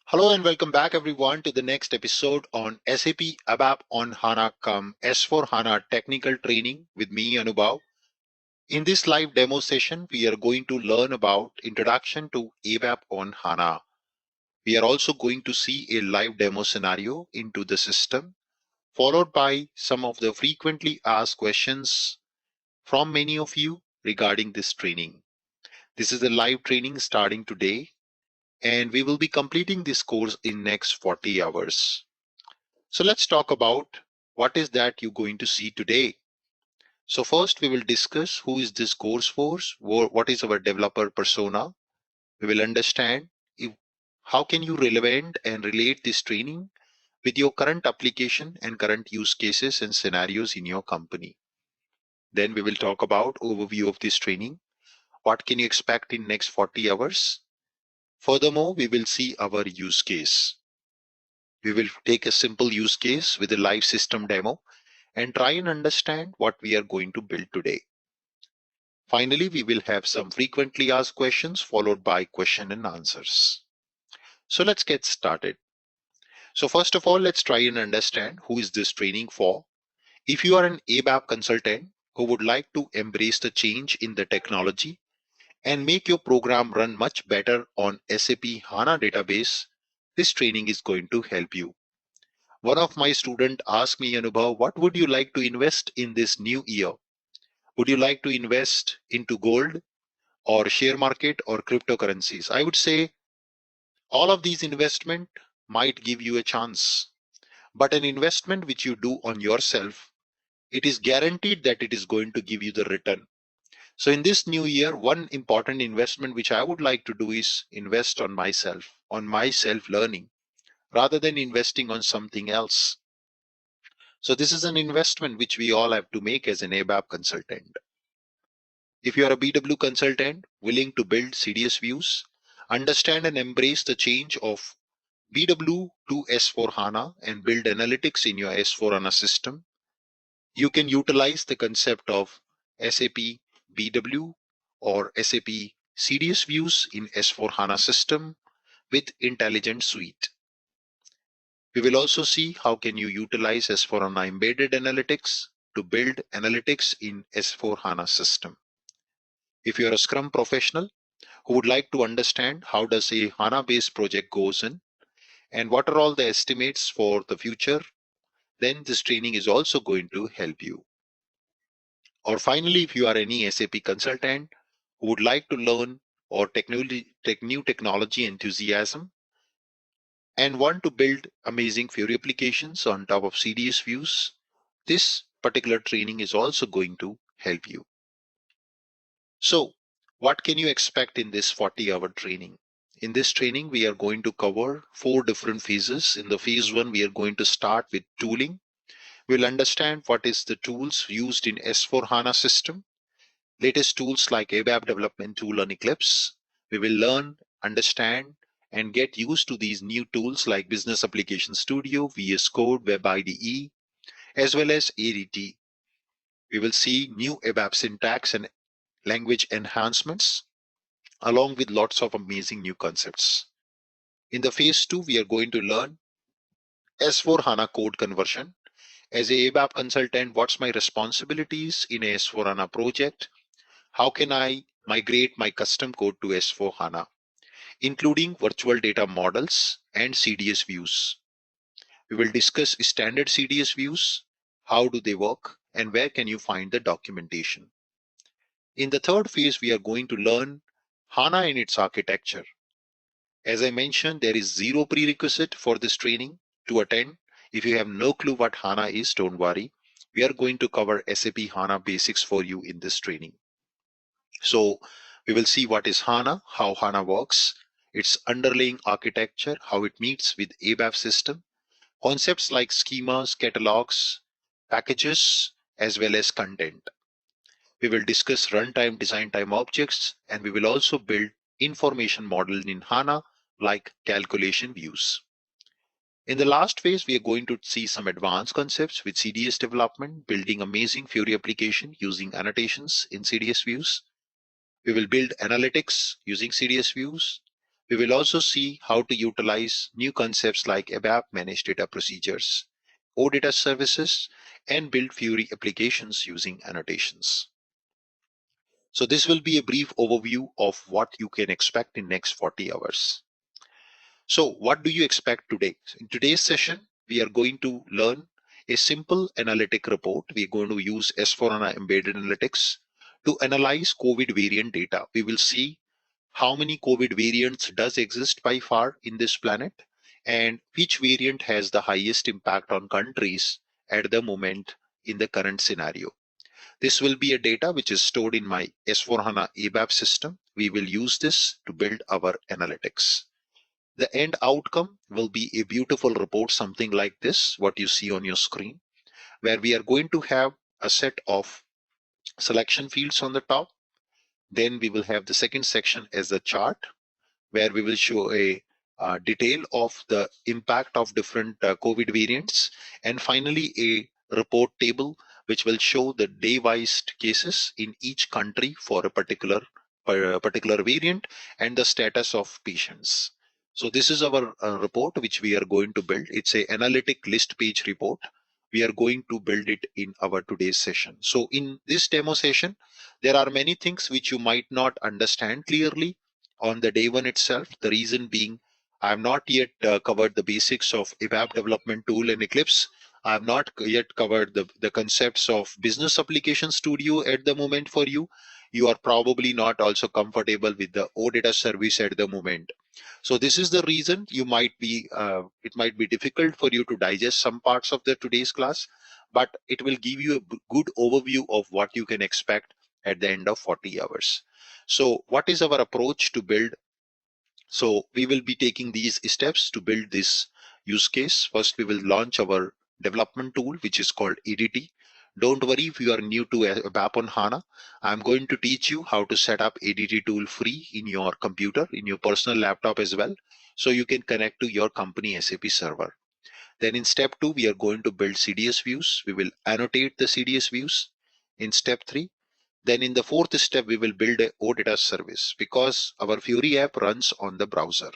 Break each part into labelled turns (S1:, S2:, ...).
S1: Hello and welcome back everyone to the next episode on SAP ABAP on HANA come S4HANA technical training with me Anubhav. In this live demo session, we are going to learn about introduction to ABAP on HANA. We are also going to see a live demo scenario into the system, followed by some of the frequently asked questions from many of you regarding this training. This is a live training starting today, and we will be completing this course in next 40 hours. So let's talk about what is that you're going to see today. So first we will discuss who is this course for, what is our developer persona. We will understand how can you relevant and relate this training with your current application and current use cases and scenarios in your company. Then we will talk about overview of this training. What can you expect in next 40 hours? Furthermore, we will see our use case. We will take a simple use case with a live system demo and try and understand what we are going to build today. Finally, we will have some frequently asked questions followed by question and answers. So let's get started. So first of all, let's try and understand who is this training for. If you are an ABAP consultant who would like to embrace the change in the technology and make your program run much better on SAP HANA database, this training is going to help you. One of my students asked me, Anubhav, what would you like to invest in this new year? Would you like to invest into gold or share market or cryptocurrencies? I would say all of these investment might give you a chance, but an investment which you do on yourself, it is guaranteed that it is going to give you the return. So in this new year, one important investment which I would like to do is invest on myself, on my self learning, rather than investing on something else. So this is an investment which we all have to make as an ABAP consultant. If you are a BW consultant willing to build CDS views, understand and embrace the change of BW to S4HANA and build analytics in your S4HANA system, you can utilize the concept of SAP BW or SAP CDS views in S4HANA system with intelligent suite. We will also see how can you utilize S4HANA embedded analytics to build analytics in S4HANA system. If you're a Scrum professional who would like to understand how does a HANA based project goes in and what are all the estimates for the future, then this training is also going to help you. Or finally, if you are any SAP consultant who would like to learn or new technology enthusiasm and want to build amazing Fiori applications on top of CDS views, this particular training is also going to help you. So, what can you expect in this 40-hour training? In this training, we are going to cover 4 different phases. In the phase 1, we are going to start with tooling. We'll understand what is the tools used in S4HANA system, latest tools like ABAP development tool on Eclipse. We will learn, understand, and get used to these new tools like Business Application Studio, VS Code, Web IDE, as well as ADT. We will see new ABAP syntax and language enhancements, along with lots of amazing new concepts. In the phase 2, we are going to learn S4HANA code conversion. As a ABAP consultant, what's my responsibilities in a S4HANA project? How can I migrate my custom code to S4HANA, including virtual data models and CDS views? We will discuss standard CDS views, how do they work, and where can you find the documentation. In the third phase, we are going to learn HANA and its architecture. As I mentioned, there is zero prerequisite for this training to attend. If you have no clue what HANA is, don't worry. We are going to cover SAP HANA basics for you in this training. So we will see what is HANA, how HANA works, its underlying architecture, how it meets with ABAP system, concepts like schemas, catalogs, packages, as well as content. We will discuss runtime design time objects, and we will also build information model in HANA like calculation views. In the last phase, we are going to see some advanced concepts with CDS development, building amazing Fiori application using annotations in CDS views. We will build analytics using CDS views. We will also see how to utilize new concepts like ABAP managed data procedures, OData services, and build Fiori applications using annotations. So this will be a brief overview of what you can expect in next 40 hours. So what do you expect today? In today's session, we are going to learn a simple analytic report. We're going to use S4HANA embedded analytics to analyze COVID variant data. We will see how many COVID variants does exist by far in this planet and which variant has the highest impact on countries at the moment in the current scenario. This will be a data which is stored in my S4HANA ABAP system. We will use this to build our analytics. The end outcome will be a beautiful report, something like this, what you see on your screen, where we are going to have a set of selection fields on the top. Then we will have the second section as the chart, where we will show a detail of the impact of different COVID variants. And finally, a report table, which will show the day-wise cases in each country for a particular variant and the status of patients. So this is our report which we are going to build. It's a analytic list page report. We are going to build it in our today's session. So in this demo session, there are many things which you might not understand clearly on the day one itself. The reason being, I have not yet covered the basics of ABAP development tool and Eclipse. I have not yet covered the concepts of business application studio at the moment for you. You are probably not also comfortable with the OData service at the moment. So this is the reason you might be, it might be difficult for you to digest some parts of the today's class, but it will give you a good overview of what you can expect at the end of 40 hours. So what is our approach to build? So we will be taking these steps to build this use case. First, we will launch our development tool, which is called ADT. Don't worry if you are new to ABAP on HANA. I'm going to teach you how to set up ADT tool free in your computer, in your personal laptop as well, so you can connect to your company SAP server. Then in step 2, we are going to build CDS views. We will annotate the CDS views. In step 3, then in the fourth step, we will build a OData service because our Fiori app runs on the browser.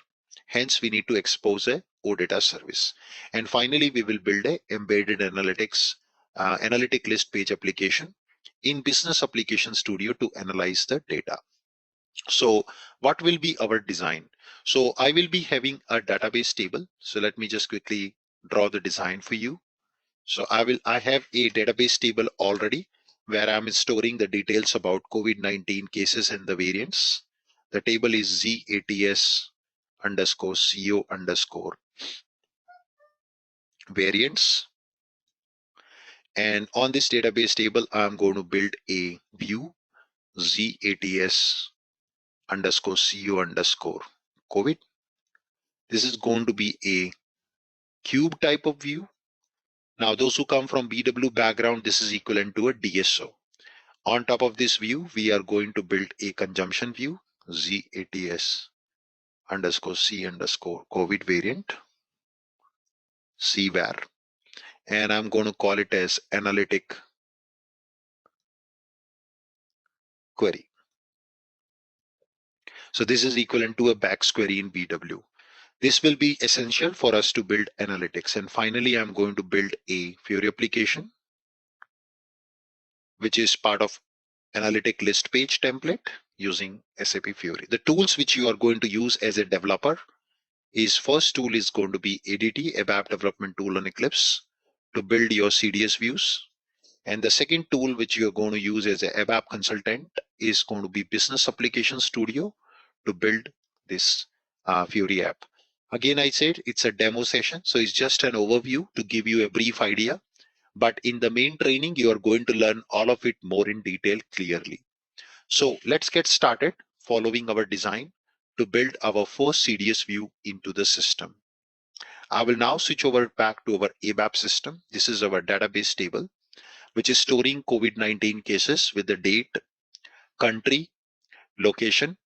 S1: Hence, we need to expose a OData service. And finally, we will build a embedded analytics, analytic list page application in Business Application Studio to analyze the data. So what will be our design? So I will be having a database table. So let me just quickly draw the design for you. So I have a database table already where I'm storing the details about COVID-19 cases and the variants. The table is ZATS underscore CO underscore variants. And on this database table, I'm going to build a view ZATS underscore CO underscore COVID. This is going to be a cube type of view. Now, those who come from BW background, this is equivalent to a DSO. On top of this view, we are going to build a consumption view, ZATS underscore C underscore COVID variant, CVAR, and I'm going to call it as analytic query. So this is equivalent to a BAX query in BW. This will be essential for us to build analytics. And finally, I'm going to build a Fiori application, which is part of analytic list page template using SAP Fiori. The tools which you are going to use as a developer is first tool is going to be ADT, ABAP development tool on Eclipse to build your CDS views. And the second tool which you're going to use as a ABAP consultant is going to be Business Application Studio to build this Fiori app. Again, I said it's a demo session, so it's just an overview to give you a brief idea. But in the main training, you are going to learn all of it more in detail clearly. So let's get started following our design to build our first CDS view into the system. I will now switch over back to our ABAP system. This is our database table, which is storing COVID-19 cases with the date, country, location,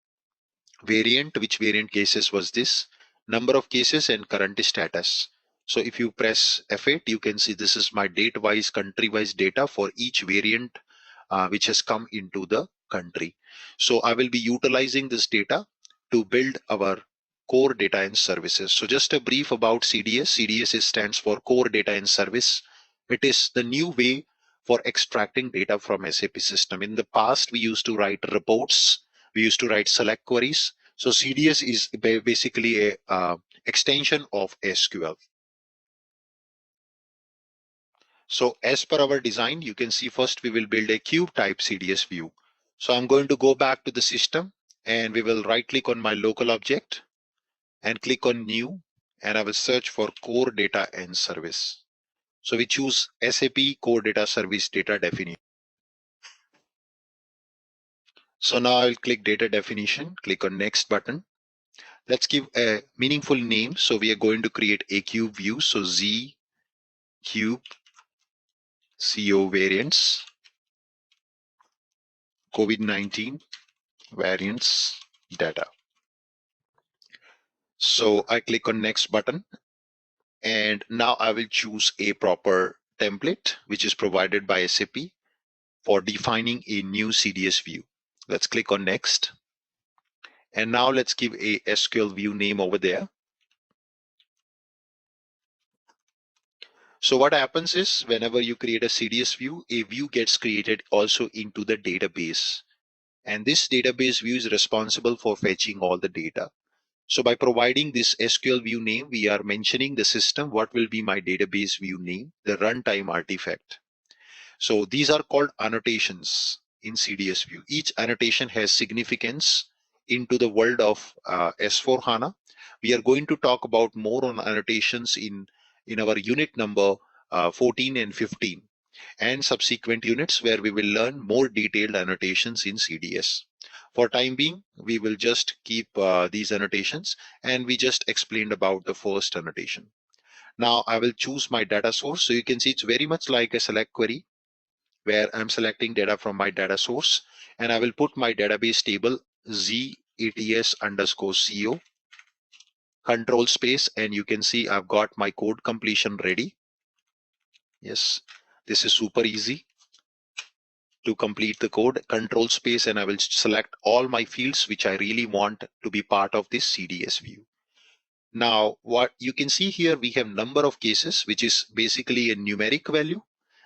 S1: variant, which variant cases was this, number of cases and current status. So if you press F8, you can see this is my date-wise, country-wise data for each variant which has come into the country. So I will be utilizing this data to build our core data and services. So just a brief about CDS. CDS stands for core data and service. It is the new way for extracting data from SAP system. In the past, we used to write reports. We used to write select queries. So CDS is basically a extension of SQL. So as per our design, you can see first we will build a cube type CDS view. So I'm going to go back to the system and we will right click on my local object and click on new, and I will search for core data and service. So we choose SAP core data service data definition. So now I'll click data definition, click on next button. Let's give a meaningful name. So we are going to create a cube view. So Z cube CO variants, COVID-19 variants data. So I click on next button and now I will choose a proper template which is provided by SAP for defining a new CDS view. Let's click on next. And now let's give a SQL view name over there. So what happens is whenever you create a CDS view, a view gets created also into the database. And this database view is responsible for fetching all the data. So by providing this SQL view name, we are mentioning the system, what will be my database view name, the runtime artifact. So these are called annotations in CDS view. Each annotation has significance into the world of S4HANA. We are going to talk about more on annotations in our unit number 14 and 15 and subsequent units where we will learn more detailed annotations in CDS. For time being, we will just keep these annotations and we just explained about the first annotation. Now I will choose my data source. So you can see it's very much like a select query where I'm selecting data from my data source and I will put my database table ZATS underscore CO control space, and you can see I've got my code completion ready. Yes, this is super easy to complete the code. Control space and I will select all my fields which I really want to be part of this CDS view. Now what you can see here, we have number of cases which is basically a numeric value.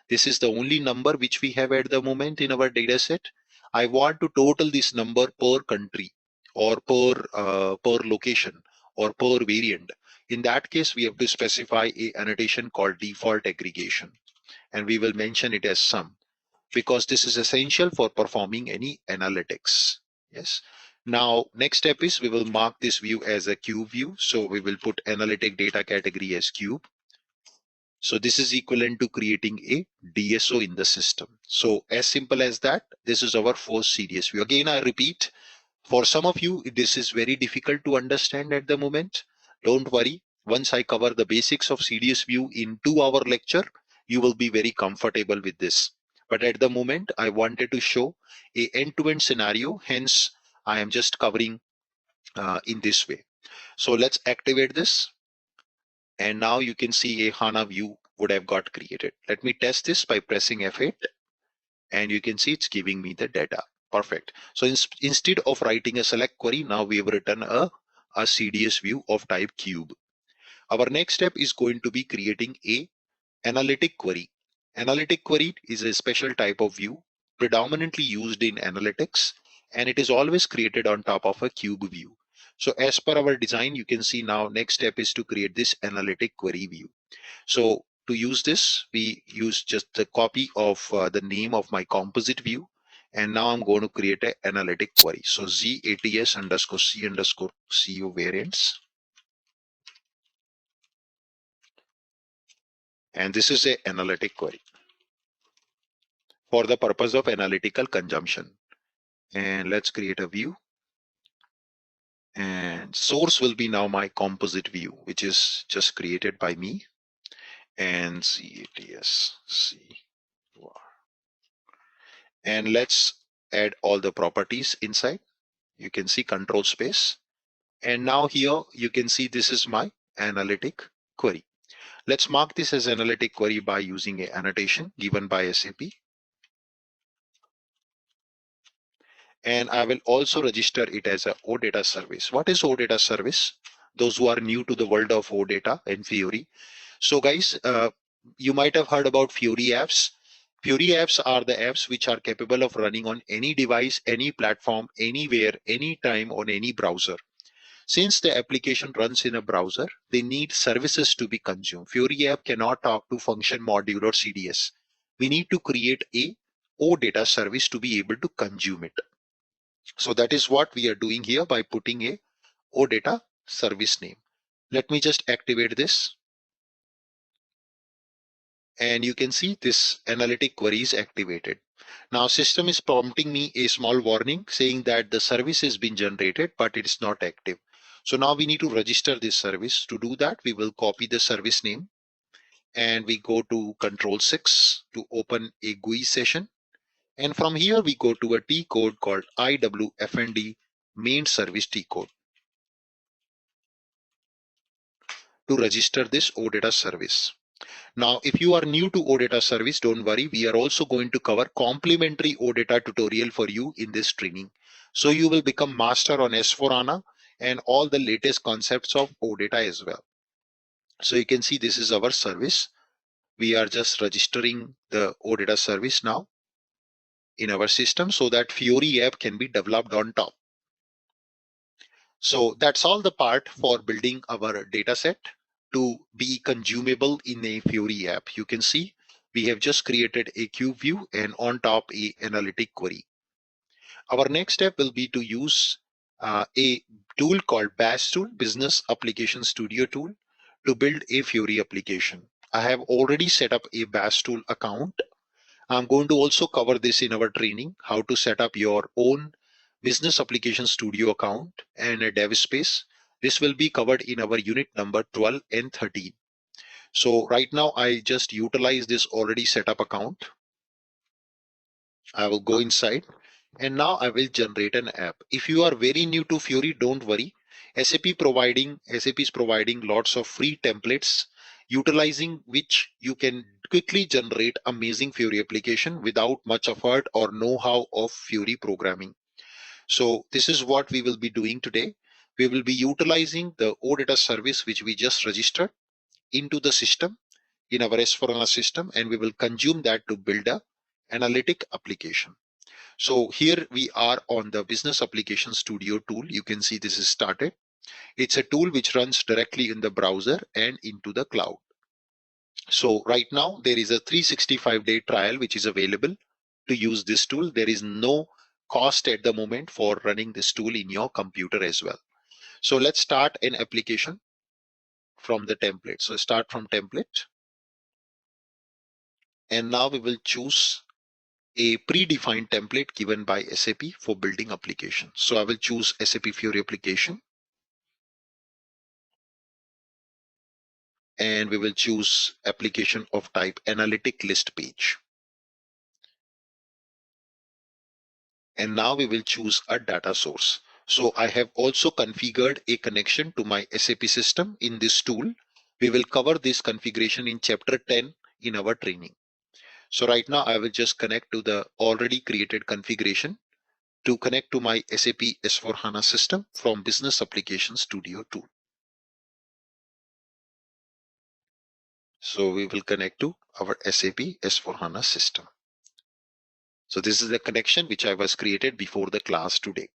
S1: This is the only number which we have at the moment in our data set. I want to total this number per country or per location or per variant. In that case, we have to specify a annotation called default aggregation, and we will mention it as sum because this is essential for performing any analytics. Yes. Now, next step is we will mark this view as a cube view. So we will put analytic data category as cube. So this is equivalent to creating a DSO in the system. So as simple as that, this is our first CDS view. Again, I repeat, for some of you, this is very difficult to understand at the moment. Don't worry. Once I cover the basics of CDS view in 2-hour lecture, you will be very comfortable with this. But at the moment, I wanted to show a end-to-end scenario. Hence, I am just covering in this way. So let's activate this. And now you can see a HANA view would have got created. Let me test this by pressing F8. And you can see it's giving me the data. Perfect. So instead of writing a select query, now we have written a CDS view of type cube. Our next step is going to be creating a analytic query. Analytic query is a special type of view predominantly used in analytics, and it is always created on top of a cube view. So as per our design, you can see now next step is to create this analytic query view. So to use this, we use just the copy of the name of my composite view. And now I'm going to create an analytic query. So ZATS underscore C underscore CO variants. And this is a analytic query for the purpose of analytical consumption. And let's create a view. And source will be now my composite view, which is just created by me. And ZATS C. And let's add all the properties inside. You can see control space. And now here you can see this is my analytic query. Let's mark this as analytic query by using an annotation given by SAP. And I will also register it as a OData service. What is OData service? Those who are new to the world of OData and Fiori. So guys, you might have heard about Fiori apps. Fiori apps are the apps which are capable of running on any device, any platform, anywhere, anytime on any browser. Since the application runs in a browser, they need services to be consumed. Fiori app cannot talk to function module or CDS. We need to create a OData service to be able to consume it. So that is what we are doing here by putting a OData service name. Let me just activate this. And you can see this analytic query is activated. Now system is prompting me a small warning saying that the service has been generated, but it is not active. So now we need to register this service. To do that, we will copy the service name and we go to Control 6 to open a GUI session. And from here, we go to a T code called IWFND main service T code to register this OData service. Now, if you are new to OData service, don't worry. We are also going to cover complementary OData tutorial for you in this training. So you will become master on S4HANA and all the latest concepts of OData as well. So you can see this is our service. We are just registering the OData service now in our system so that Fiori app can be developed on top. So that's all the part for building our data set to be consumable in a Fiori app. You can see we have just created a cube view and on top a analytic query. Our next step will be to use a tool called BAS tool, Business Application Studio tool, to build a Fiori application. I have already set up a BAS tool account. I'm going to also cover this in our training, how to set up your own Business Application Studio account and a dev space. This will be covered in our unit number 12 and 13. So right now I just utilize this already set up account. I will go inside and now I will generate an app. If you are very new to Fiori, don't worry. SAP is providing lots of free templates utilizing which you can quickly generate amazing Fiori application without much effort or know-how of Fiori programming. So this is what we will be doing today. We will be utilizing the OData service which we just registered into the system in our S4HANA system, and we will consume that to build a analytic application. So here we are on the Business Application Studio tool. You can see this is started. It's a tool which runs directly in the browser and into the cloud. So right now there is a 365-day trial which is available to use this tool. There is no cost at the moment for running this tool in your computer as well. So let's start an application from the template. So start from template. And now we will choose a predefined template given by SAP for building applications. So I will choose SAP Fiori application. And we will choose application of type analytic list page. And now we will choose a data source. So I have also configured a connection to my SAP system in this tool. We will cover this configuration in chapter 10 in our training. So right now I will just connect to the already created configuration to connect to my SAP S4HANA system from Business Application Studio tool. So we will connect to our SAP S4HANA system. So this is the connection which I was created before the class today.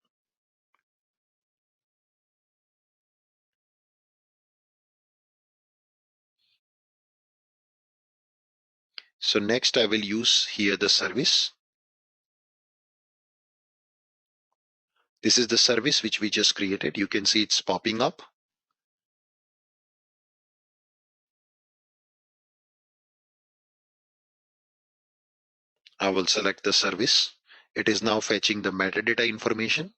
S1: So next I will use here the service. This is the service which we just created. You can see it's popping up. I will select the service. It is now fetching the metadata information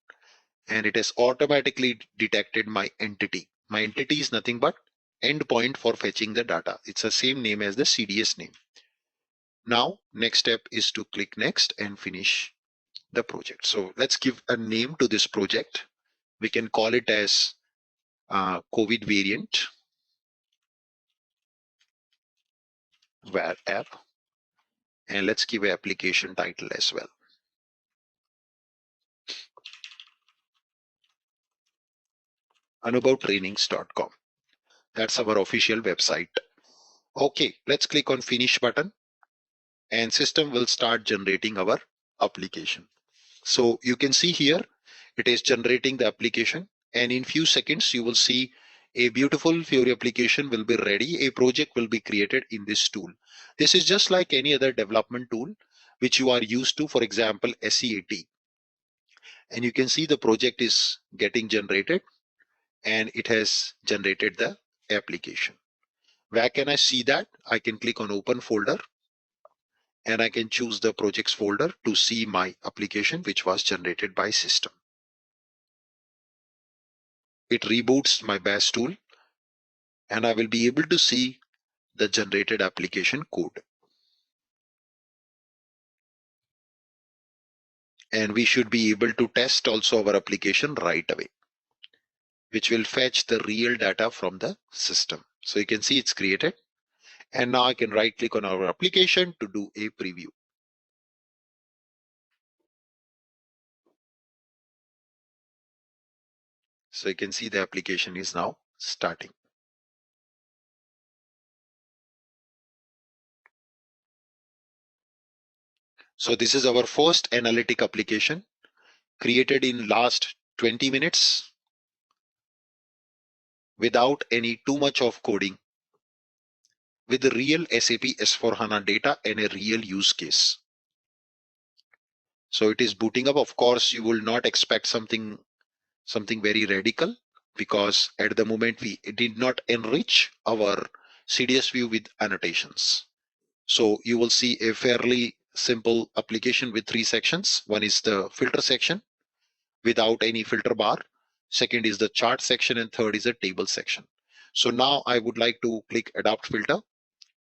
S1: and it has automatically detected my entity. My entity is nothing but endpoint for fetching the data. It's the same name as the CDS name. Now, next step is to click next and finish the project. So let's give a name to this project. We can call it as COVID variant var app. And let's give an application title as well. anubhavtrainings.com. That's our official website. Okay, let's click on finish button and system will start generating our application. So you can see here, it is generating the application and in few seconds you will see a beautiful Fiori application will be ready. A project will be created in this tool. This is just like any other development tool which you are used to, for example, SEAT. And you can see the project is getting generated and it has generated the application. Where can I see that? I can click on open folder and I can choose the projects folder to see my application which was generated by system. It reboots my BAS tool and I will be able to see the generated application code. And we should be able to test also our application right away, which will fetch the real data from the system. So you can see it's created. And now I can right click on our application to do a preview. So you can see the application is now starting. So this is our first analytic application created in last 20 minutes without any too much of coding, with the real SAP S4HANA data and a real use case. So it is booting up. Of course, you will not expect something very radical because at the moment we did not enrich our CDS view with annotations. So you will see a fairly simple application with 3 sections. One is the filter section without any filter bar. Second is the chart section and third is the table section. So now I would like to click adopt filter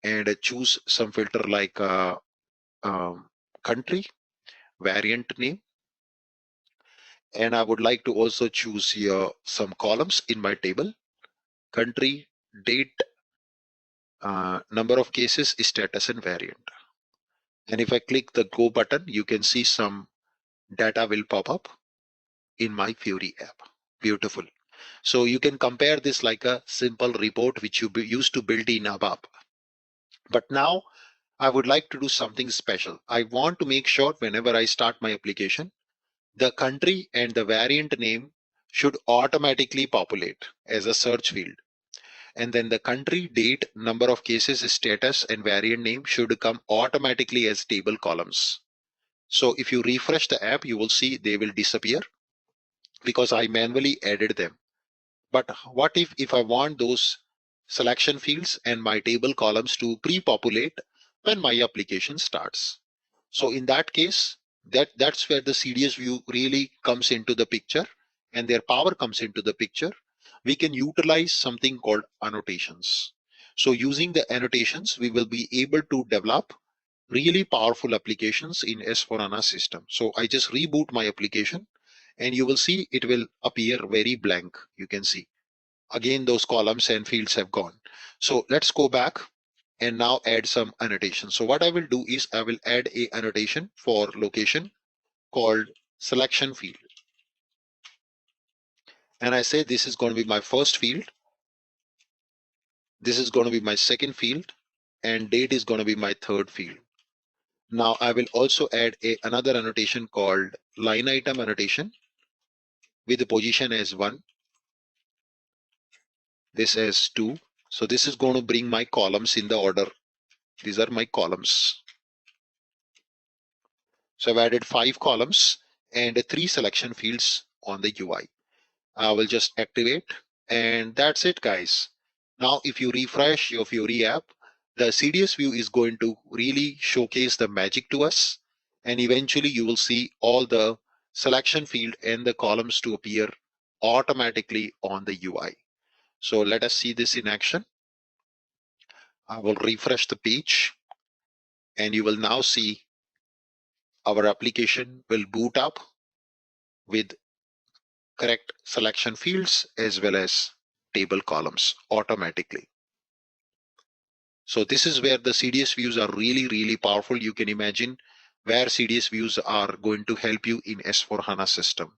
S1: and choose some filter like country, variant name, and I would like to also choose here some columns in my table: country, date, number of cases, status, and variant. And if I click the go button, you can see some data will pop up in my Fiori app. Beautiful. So you can compare this like a simple report which you used to build in ABAP. But now I would like to do something special. I want to make sure whenever I start my application, the country and the variant name should automatically populate as a search field. And then the country, date, number of cases, status, and variant name should come automatically as table columns. So if you refresh the app, you will see they will disappear because I manually added them. But what if I want those selection fields and my table columns to pre-populate when my application starts? So in that case, that's where the CDS view really comes into the picture and their power comes into the picture. We can utilize something called annotations. So using the annotations, we will be able to develop really powerful applications in S4HANA system. So I just reboot my application and you will see it will appear very blank. You can see again those columns and fields have gone. So let's go back and now add some annotations. So what I will do is I will add a annotation for location called selection field. And I say this is going to be my first field. This is going to be my second field and date is going to be my third field. Now I will also add another annotation called line item annotation with the position as 1, this as 2. So this is going to bring my columns in the order. These are my columns. So I've added 5 columns and 3 selection fields on the UI. I will just activate and that's it, guys. Now if you refresh your Fiori app, the CDS view is going to really showcase the magic to us, and eventually you will see all the selection field and the columns to appear automatically on the UI. So let us see this in action. I will refresh the page and you will now see our application will boot up with correct selection fields as well as table columns automatically. So this is where the CDS views are really powerful. You can imagine where CDS views are going to help you in S4HANA system.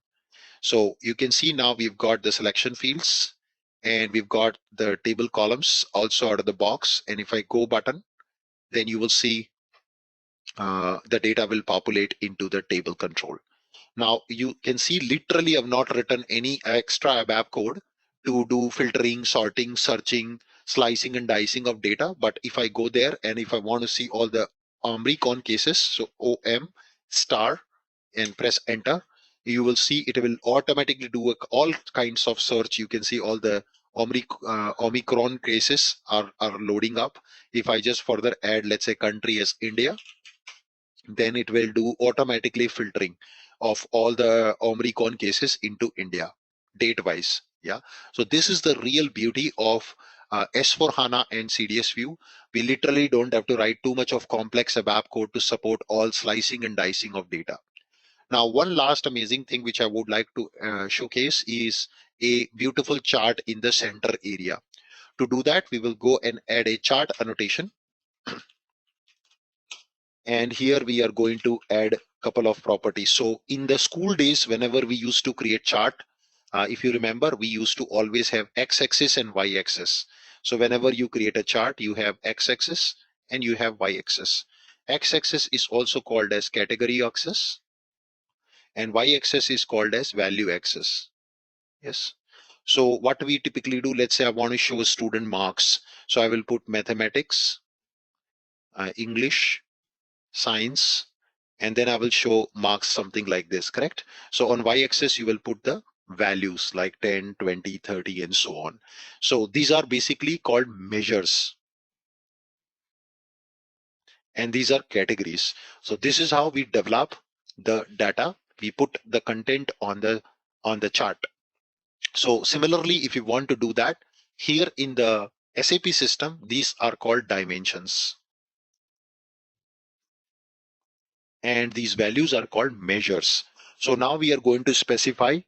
S1: So you can see now we've got the selection fields and we've got the table columns also out of the box. And if I go button, then you will see the data will populate into the table control. Now you can see literally I've not written any extra ABAP code to do filtering, sorting, searching, slicing and dicing of data. But if I go there and if I want to see all the Omricon cases, so OM star and press enter, you will see it will automatically do all kinds of search. You can see all the Omicron cases are loading up. If I just further add, let's say country as India, then it will do automatically filtering of all the Omicron cases into India, date wise. Yeah. So this is the real beauty of S4HANA and CDS view. We literally don't have to write too much of complex ABAP code to support all slicing and dicing of data. Now, one last amazing thing which I would like to showcase is a beautiful chart in the center area. To do that, we will go and add a chart annotation. And here we are going to add a couple of properties. So in the school days, whenever we used to create chart, if you remember, we used to always have x-axis and y-axis. So whenever you create a chart, you have x-axis and you have y-axis. X-axis is also called as category axis and y-axis is called as value axis. Yes. So what we typically do, let's say I want to show student marks. So I will put mathematics, English, science, and then I will show marks something like this, correct? So on y-axis, you will put the values like 10, 20, 30, and so on. So these are basically called measures. And these are categories. So this is how we develop the data. We put the content on the chart. So similarly, if you want to do that, here in the SAP system, these are called dimensions. And these values are called measures. So now we are going to specify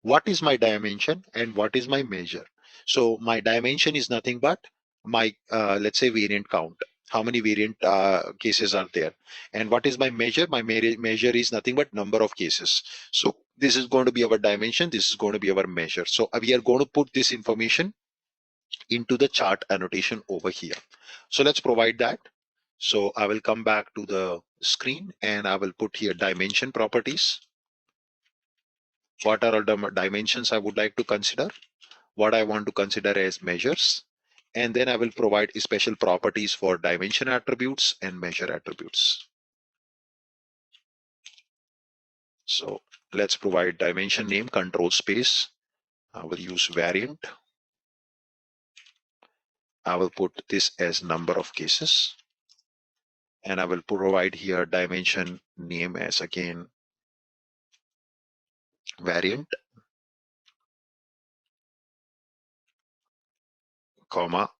S1: what is my dimension and what is my measure. So my dimension is nothing but my, let's say, variant count. How many variant cases are there? And what is my measure? My measure is nothing but number of cases. So this is going to be our dimension. This is going to be our measure. So we are going to put this information into the chart annotation over here. So let's provide that. So I will come back to the screen and I will put here dimension properties. What are all the dimensions I would like to consider? What I want to consider as measures. And then I will provide special properties for dimension attributes and measure attributes. So let's provide dimension name control space. I will use variant. I will put this as number of cases. And I will provide here dimension name as again variant, comma,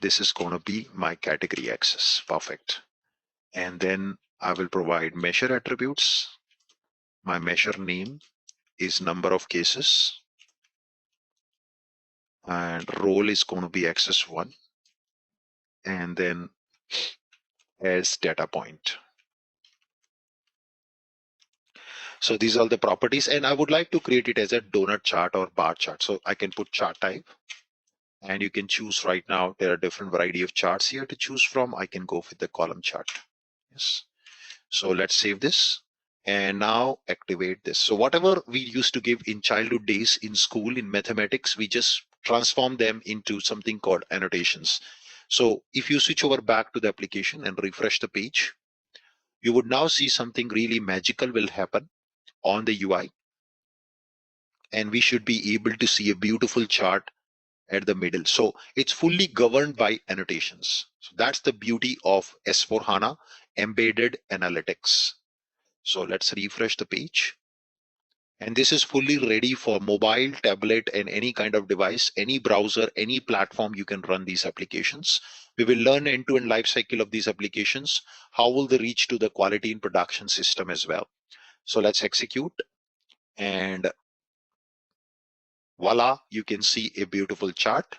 S1: this is going to be my category axis. Perfect. And then I will provide measure attributes. My measure name is number of cases and role is going to be axis 1 and then as data point. So these are the properties and I would like to create it as a donut chart or bar chart. So I can put chart type and you can choose right now. There are different variety of charts here to choose from. I can go with the column chart. Yes. So let's save this and now activate this. So whatever we used to give in childhood days in school in mathematics, we just transform them into something called annotations. So if you switch over back to the application and refresh the page, you would now see something really magical will happen on the UI. And we should be able to see a beautiful chart at the middle. So it's fully governed by annotations. So that's the beauty of S4HANA embedded analytics. So let's refresh the page. And this is fully ready for mobile, tablet, and any kind of device, any browser, any platform you can run these applications. We will learn end-to-end life cycle of these applications. How will they reach to the quality in production system as well? So let's execute and voila, you can see a beautiful chart.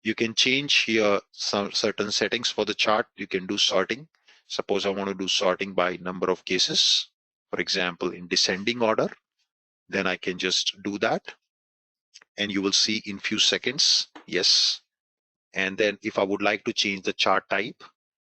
S1: You can change here some certain settings for the chart. You can do sorting. Suppose I want to do sorting by number of cases, for example, in descending order. then I can just do that, and you will see in few seconds. Yes. And then if I would like to change the chart type,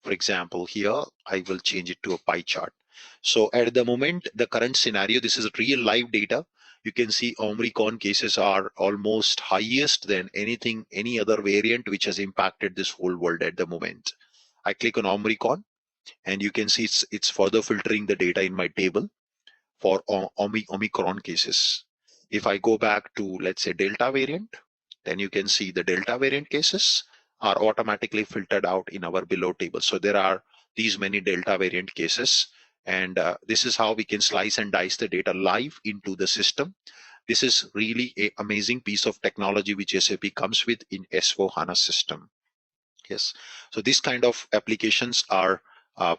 S1: for example, here, I will change it to a pie chart. So at the moment, the current scenario, this is real live data. You can see Omicron cases are almost highest than any other variant which has impacted this whole world at the moment. I click on Omicron, and you can see it's further filtering the data in my table for Omicron cases. If I go back to, let's say, Delta variant, then you can see the Delta variant cases are automatically filtered out in our below table. So there are these many Delta variant cases, and this is how we can slice and dice the data live into the system. This is really an amazing piece of technology which SAP comes with in S4HANA system. Yes, so these kind of applications are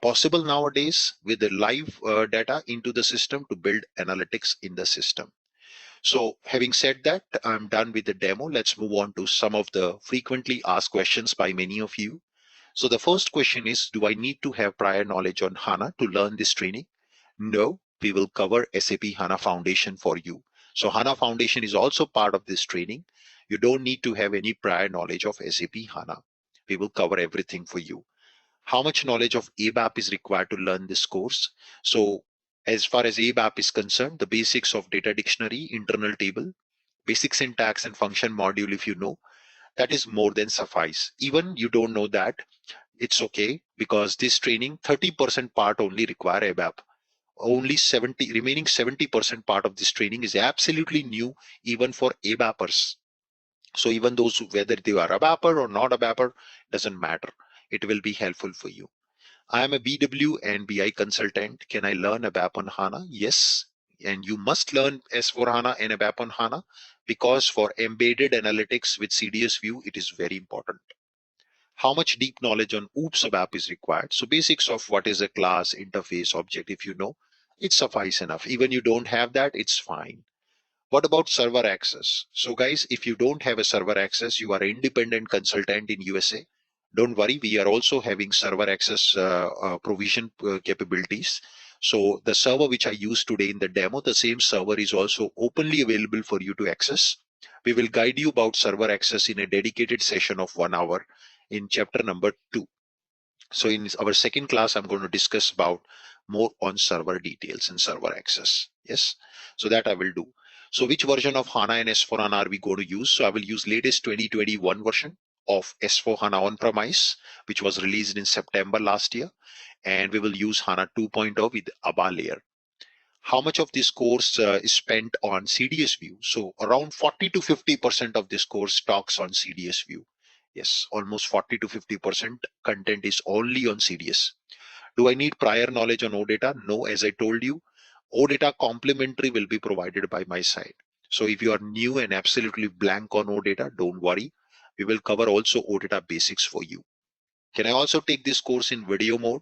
S1: possible nowadays with the live data into the system to build analytics in the system. So having said that, I'm done with the demo. Let's move on to some of the frequently asked questions by many of you. So the first question is, do I need to have prior knowledge on HANA to learn this training? No, we will cover SAP HANA Foundation for you. So HANA Foundation is also part of this training. You don't need to have any prior knowledge of SAP HANA. We will cover everything for you. How much knowledge of ABAP is required to learn this course? So as far as ABAP is concerned, the basics of data dictionary, internal table, basic syntax and function module, if you know, that is more than suffice. Even you don't know that, it's okay, because this training, 30% part only require ABAP. Only 70% part of this training is absolutely new, even for ABAPers. So even those, whether they are ABAPer or not ABAPer, doesn't matter. It will be helpful for you. I am a BW and BI consultant. Can I learn ABAP on HANA? Yes. And you must learn S4HANA and ABAP on HANA, because for embedded analytics with CDS view, it is very important. How much deep knowledge on OOPS ABAP is required? So basics of what is a class, interface, object, if you know, it suffice enough. Even you don't have that, it's fine. What about server access? So guys, if you don't have a server access, you are an independent consultant in USA. Don't worry, we are also having server access provision capabilities. So the server which I used today in the demo, the same server is also openly available for you to access. We will guide you about server access in a dedicated session of 1 hour in chapter number 2. So in our second class, I'm going to discuss about more on server details and server access. Yes, so that I will do. So which version of HANA and S4HANA are we going to use? So I will use latest 2021 version of S4HANA on-premise, which was released in September last year. And we will use HANA 2.0 with ABA layer. How much of this course is spent on CDS view? So around 40 to 50% of this course talks on CDS view. Yes, almost 40 to 50% content is only on CDS. Do I need prior knowledge on OData? No, as I told you, OData complementary will be provided by my side. So if you are new and absolutely blank on OData, don't worry. We will cover also OData basics for you. Can I also take this course in video mode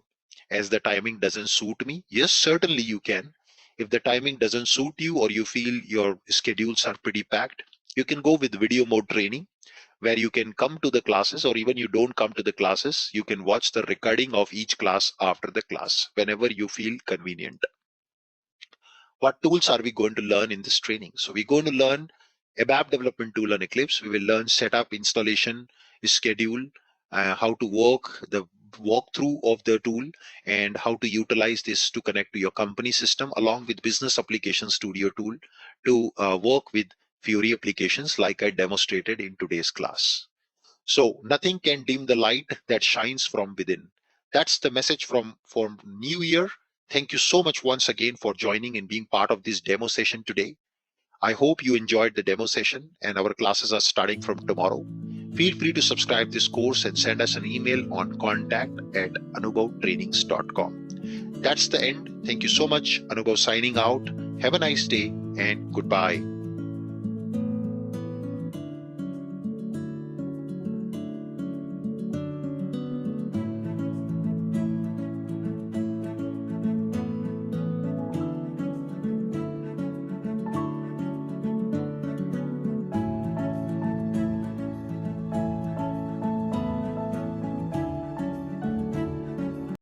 S1: as the timing doesn't suit me? Yes, certainly you can. If the timing doesn't suit you or you feel your schedules are pretty packed, you can go with video mode training, where you can come to the classes, or even you don't come to the classes, you can watch the recording of each class after the class whenever you feel convenient. What tools are we going to learn in this training? So we're going to learn ABAP development tool on Eclipse. We will learn setup, installation, schedule, how to work, the walkthrough of the tool, and how to utilize this to connect to your company system, along with Business Application Studio tool to work with Fiori applications like I demonstrated in today's class. So nothing can dim the light that shines from within. That's the message from New Year. Thank you so much once again for joining and being part of this demo session today. I hope you enjoyed the demo session, and our classes are starting from tomorrow. Feel free to subscribe this course and send us an email on contact@anubhavtrainings.com. That's the end. Thank you so much. Anubhav signing out. Have a nice day and goodbye.